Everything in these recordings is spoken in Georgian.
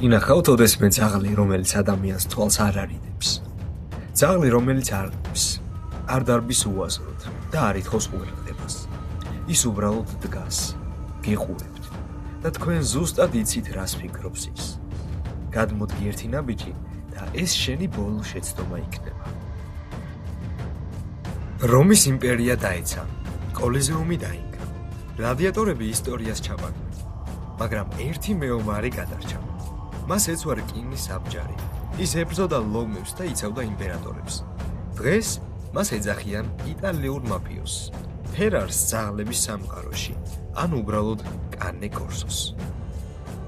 ინახავთ ოდესმე ძაღლი, რომელიც ადამიანს თვალს არ არიდებს. ძაღლი, რომელიც არ ყავს, არ დარბის უაზროდ და არ ითხოვს ყურადღებას. ის უბრალოდ დგას, გიყურებთ და თქვენ ზუსტად იცით, რას ფიქრობს ის. გადმოდი ერთი ნაბიჯი და ეს შენი ბოლო შეცდომა იქნება. რომის იმპერია დაეცა, კოლიზეუმი დაინგრა. გლადიატორები ისტორიას ჩაბარდნენ, მაგრამ ერთი მეომარი გადარჩა. მას ეცვა რკინის საბჯარი. ის ებრძოდა ლომებს და იცავდა იმპერატორებს. დღეს მას ეძახიან იტალიურ მაფიოსს, ფერარს ძაღლების სამყაროში, ან უბრალოდ კანე კორსოს.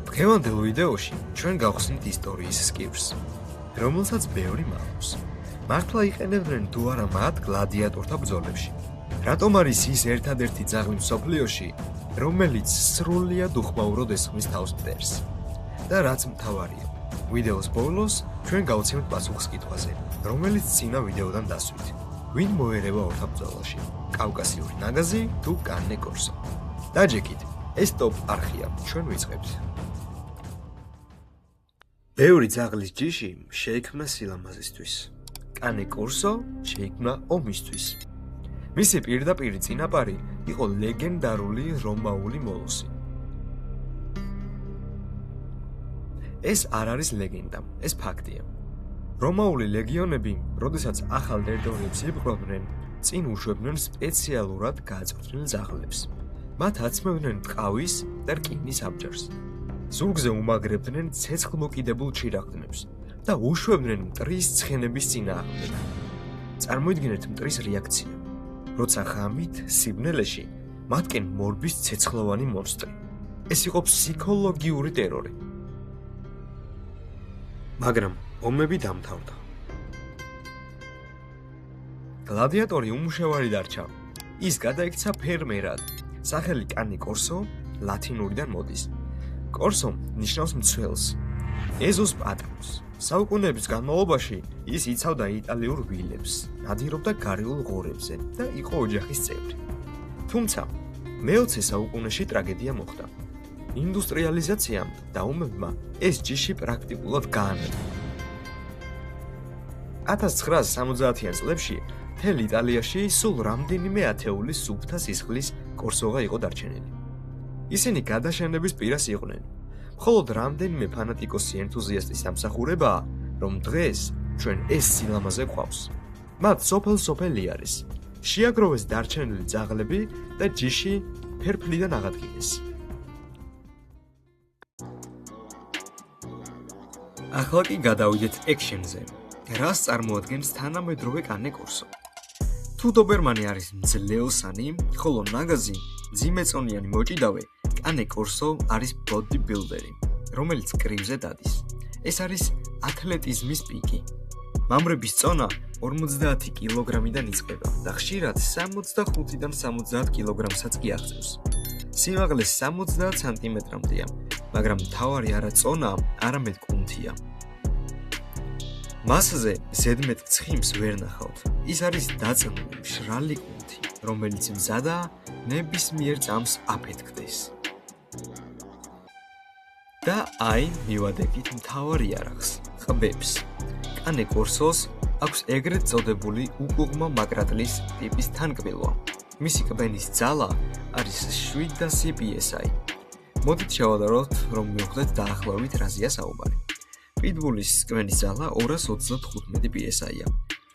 დღევანდელ ვიდეოში ჩვენ გავხსნით ისტორიის სკივს, რომელსაც ბევრი მალავს. მართლა იყენებდნენ თუ არა მათ გლადიატორთა ბრძოლებში? რატომ არის ის ერთადერთი ძაღლი მსოფლიოში, რომელიც სრულიად უხმაუროდ ესხმის თავს მტერს? და რაც მთავარია, ვიდეოს ბოლოს ჩვენ გავცემთ პასუხს კითხვაზე, რომელიც წინა ვიდეოდან დასვით. ვინ მოერევა ორთა ბრძოლაში? კავკასიური ნაგაზი თუ კანე კორსო? დაჯეკით, ეს ტოპ არხია, ჩვენ ვიწყებთ. ბევრი ძაღლის ჯიში შეიქმნა სილამაზისთვის. კანე კორსო შეიქმნა ომისთვის. მისი პირდაპირი წინაპარი იყო ლეგენდარული რომაული მოლოსი. ეს არ არის ლეგენდა, ეს ფაქტია. რომაული ლეგიონები, როდესაც ახალ ტერიტორიებს იბრძოდნენ, წინ უშვებდნენ სპეციალურად გაწვრთნილ ძაღლებს. მათ აცმევდნენ ტყავის და რკინის აბჯარს. ზურგზე უმაგრებდნენ ცეცხლმოკიდებულ ჩირაღდნებს და უშვებდნენ მტრის ცხენების წინააღმდეგ. წარმოიდგინეთ მტრის რეაქცია, როცა ღამით სიბნელეში მათკენ მორბის ცეცხლოვანი მონსტრი. ეს იყო ფსიქოლოგიური ტერორი. მაგრამ ომები დამთავრდა. გლადიატორი უმუშევარი დარჩა. ის გადაიქცა ფერმერად. სახელი კანე კორსო ლათინურიდან მოდის. კორსო ნიშნავს მცველს, ეზოს პატრონს. საუკუნეების განმავლობაში ის იცავდა იტალიურ ვილებს, ნადირობდა გარეულ ღორებზე და იყო ოჯახის წევრი. თუმცა მე-20 საუკუნეში ტრაგედია მოხდა. ინდუსტრიალიზაციამ და ომებმა ეს ჯიში პრაქტიკულად გაანადგურა. 1970-იან წლებში მთელ იტალიაში სულ რამდენიმე ათეული სუფთა სისხლის კორსოღა იყო დარჩენილი. ისინი გადაშენების პირას იყვნენ. მხოლოდ რამდენიმე ფანატიკოსი ენთუზიასტის დამსახურებაა, რომ დღეს ჩვენ ეს სილამაზე გვყავს. მათ სოფელ-სოფელი არის. შეაგროვეს დარჩენილი ძაღლები და ჯიში ფერფლიდან აღადგინეს. ახლა კი გადავიდეთ ექშენზე. რას წარმოადგენს თანამედროვე კანე კორსო? თუ დობერმანი არის მძლეოსანი, ხოლო ნაგაზი ძიმეწონიანი მოჭიდავე, კანე კორსო არის ბოდი ბილდერი, რომელიც კრივზე დადის. ეს არის ათლეტიზმის პიკი. მამრების წონა 50 კილოგრამიდან იწყება და ხშირად 65-დან 70 კილოგრამსაც კი აღწევს. სიმაღლე 70 სანტიმეტრამდეა, მაგრამ მთავარი არა წონაა, არამედ კუნთია. მასზე ზედმეტ ცხიმს ვერ ნახავთ. ის არის დაწნული, მშრალი კუნთი, რომელიც მზადაა ნებისმიერ წამს აფეთქდეს. და აი, მივადებით მთავარ იარაღს, ყბებს. კანე კორსოს აქვს ეგრეთ წოდებული უკუღმა მაკრატლის ტიპის თანკბილვა. მისი კბენის ძალა არის 700 PSI. მოდით შევადაროთ, რომ მივხვდეთ დაახლოებით რაზეა საუბარი. პიტბულის კბენის ძალა 225 PSI-ა,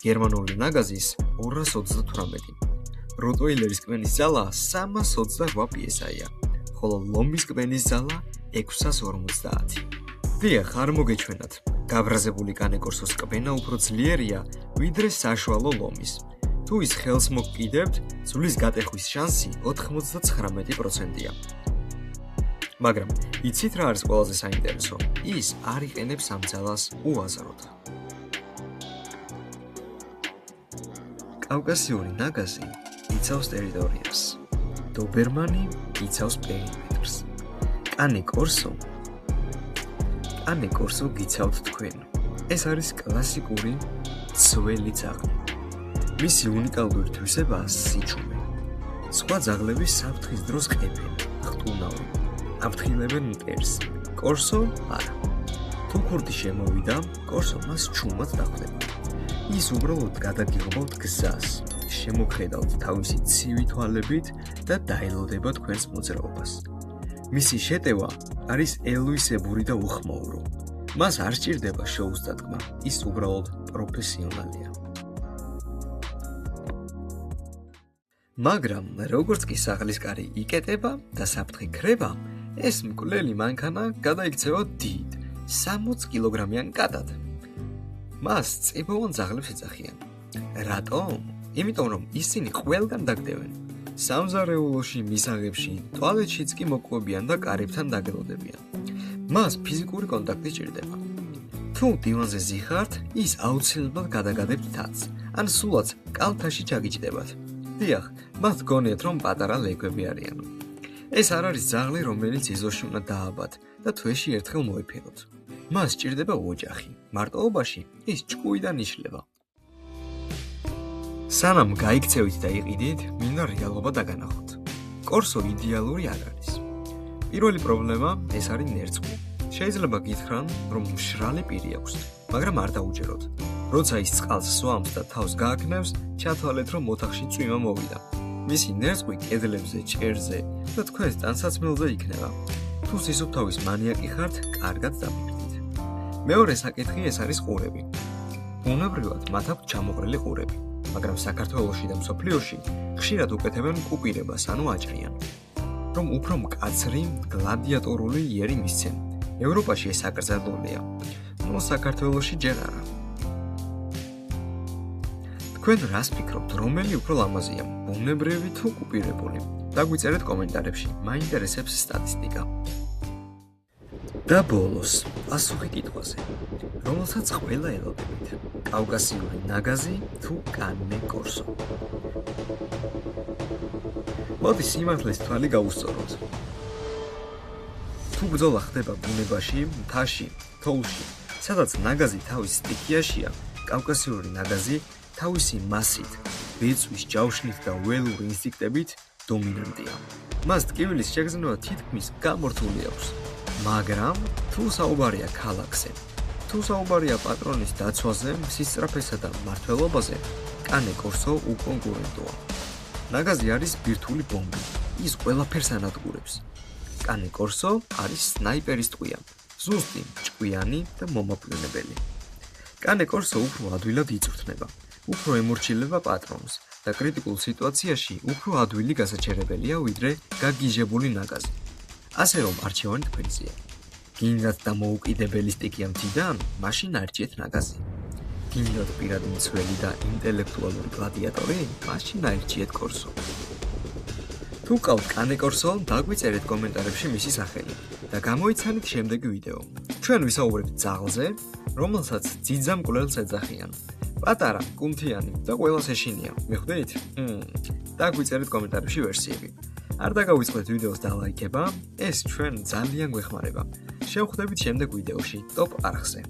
გერმანული ნაგაზის 228. როტვეილერის კბენის ძალა 328 PSI-ა, ხოლო ლომის კბენის ძალა 650. დიახ, არ მოგეჩვენათ. გაბრაზებული კანე კორსოს კბენა უფრო ძლიერია, ვიდრე საშუალო ლომის. თუ ის ხელს მოგკიდებთ, ძვლის გატეხვის შანსი 99%-ია. მაგრამ იცით რა არის ყველაზე საინტერესო? ის არ იყენებს ამ ძალას უაზროდ. კავკასიური ნაგაზი იცავს ტერიტორიას. დობერმანი იცავს პერიმეტრს. კანე კორსო გიცავთ თქვენ. ეს არის კლასიკური ძველი ძაღლი. მისი უნიკალური თვისებაა სიჩუმე. სხვა ძაღლები საფრთხის დროს ყებენ, ხტუნავენ, აფრთხილებენ მტერს. კორსო არა. თუ ქურდი შემოვიდა, კორსო მას ჩუმად დახვდება. ის უბრალოდ გადაგიღობთ გზას, შემოხედავთ თავისი ცივი თვალებით და დაელოდება თქვენს მოძრაობას. მისი შეტევა არის ელვისებური და უხმოვრო. მას არ სჭირდება შოუს დადგმა, ის უბრალოდ პროფესიონალია. მაგრამ როგორც კი საღლისკარი იკეტება და საფრთხე ქრება, ეს მკვლელი მანქანა გადაიქცევა დიდ 60 კილოგრამიან კატად. მას წიბოვან ძაღლებს ეძახიან. რატომ? იმიტომ რომ ისინი ყველგან დაგდებენ. სამზარეულოში, მისაღებში, ტუალეტშიც კი მოკვებიან და კარებთან დაგელოდებიან. მას ფიზიკური კონტაქტი სჭირდება. თუ დივანზე ზიხართ, ის აუცილებლად გადაგადებთ თავს, ან სულაც კალთაში ჩაგიჯდებათ. დიახ, მათ გონიათ რომ პატარა ლეკვები არიან. ეს არ არის ძაღლი, რომელიც ეზოში უნდა დააბათ და თვეში ერთხელ მოიფენოთ. მას სჭირდება ოჯახი. მარტოობაში ის ჭკუიდან იშლება. სანამ გაიქცევით და იყიდით, მინდა რეალობა დაგანახოთ. კორსო idеალური არ არის. პირველი პრობლემა ეს არის ნერწყვი. შეიძლება გითხრან, რომ მშრალი პირი აქვს, მაგრამ არ დაუჯეროთ. როცა ის წყალს სვამს და თავს გააქნევს, ჩათვალეთ, რომ ოთახში წვიმა მოვიდა. მისი ნერწყვი კედლებზე, ჭერზე და თქვენს ტანსაცმელზე იქნება. თუ სისუფთავის მანიაკი ხართ, კარგად დამიფრთით. მეორე საკითხი ეს არის ყურები. ბუნებრივად მათ აქვთ ჩამოყრილი ყურები, მაგრამ საქართველოში და მსოფლიოში ხშირად უკეთებენ კუპირებას, ანუ აჭრიან, რომ უფრო მკაცრი, გლადიატორული იერი მისცენ. ევროპაში ეს აკრძალულია, ნუ საქართველოში ჯერ არა. თქვენ რას ფიქრობთ, რომელი უფრო ლამაზია, ბუნებრივი თუ კუპირებული? დაგვიწერეთ კომენტარებში, მაინტერესებს სტატისტიკა. და ბოლოს, პასუხი კითხვაზე, რომელსაც ყველა ელოდებით, კავკასიური ნაგაზი თუ კანე კორსო? მოდი სიმართლის თვალი გავუსწოროთ. თუ ბრძოლა ხდება ბუნებაში, მთაში, თოვლში, სადაც ნაგაზი თავის სტიქიაშია, კავკასიური ნაგაზი თავისი მასით, ბეწვის ჯავშნით და ველური ინსტინქტებით დომინანტია. მას ტკივილის შეგრძნება თითქმის გამორთული აქვს. მაგრამ თუ საუბარია ქალაქზე, თუ საუბარია პატრონის დაცვაზე, სისწრაფესა და მმართველობაზე, კანე კორსო უკონკურენტოა. ნაგაზი არის ბირთვული ბომბი, ის ყველაფერს ანადგურებს. კანე კორსო არის სნაიპერის ტყვია, ზუსტი, ჭკვიანი და მომაკვდინებელი. კანე კორსო უფრო ადვილად იწვრთნება, უფრო ემორჩილება პატრონს და კრიტიკულ სიტუაციაში უფრო ადვილი გასაჩერებელია ვიდრე გაგიჟებული ნაგაზი. ასე რომ არჩევანი თქვენზეა. გინდათ დამოუკიდებელი სტიქია მთიდან, მაშინ არჩიეთ ნაგაზი. გინდათ პირადი მცველი და ინტელექტუალური გლადიატორი, მაშინ არჩიეთ კორსო. თუ გყავთ კანე კორსო, დაგვიწერეთ კომენტარებში მისი სახელი და გამოიცანით შემდეგი ვიდეო. ჩვენ ვისაუბრებთ ძაღლზე, რომელსაც ძიძა მკვლელს ეძახიან. პატარა, კუნთიანი და ყველას ეშინია. მიხვდით? დაგვიწერეთ კომენტარებში ვერსიები. არ დაგავიწყდეთ ვიდეოს დალაიქება, ეს ჩვენ ძალიან გვეხმარება. შევხვდებით შემდეგ ვიდეოში, ტოპ არხზე.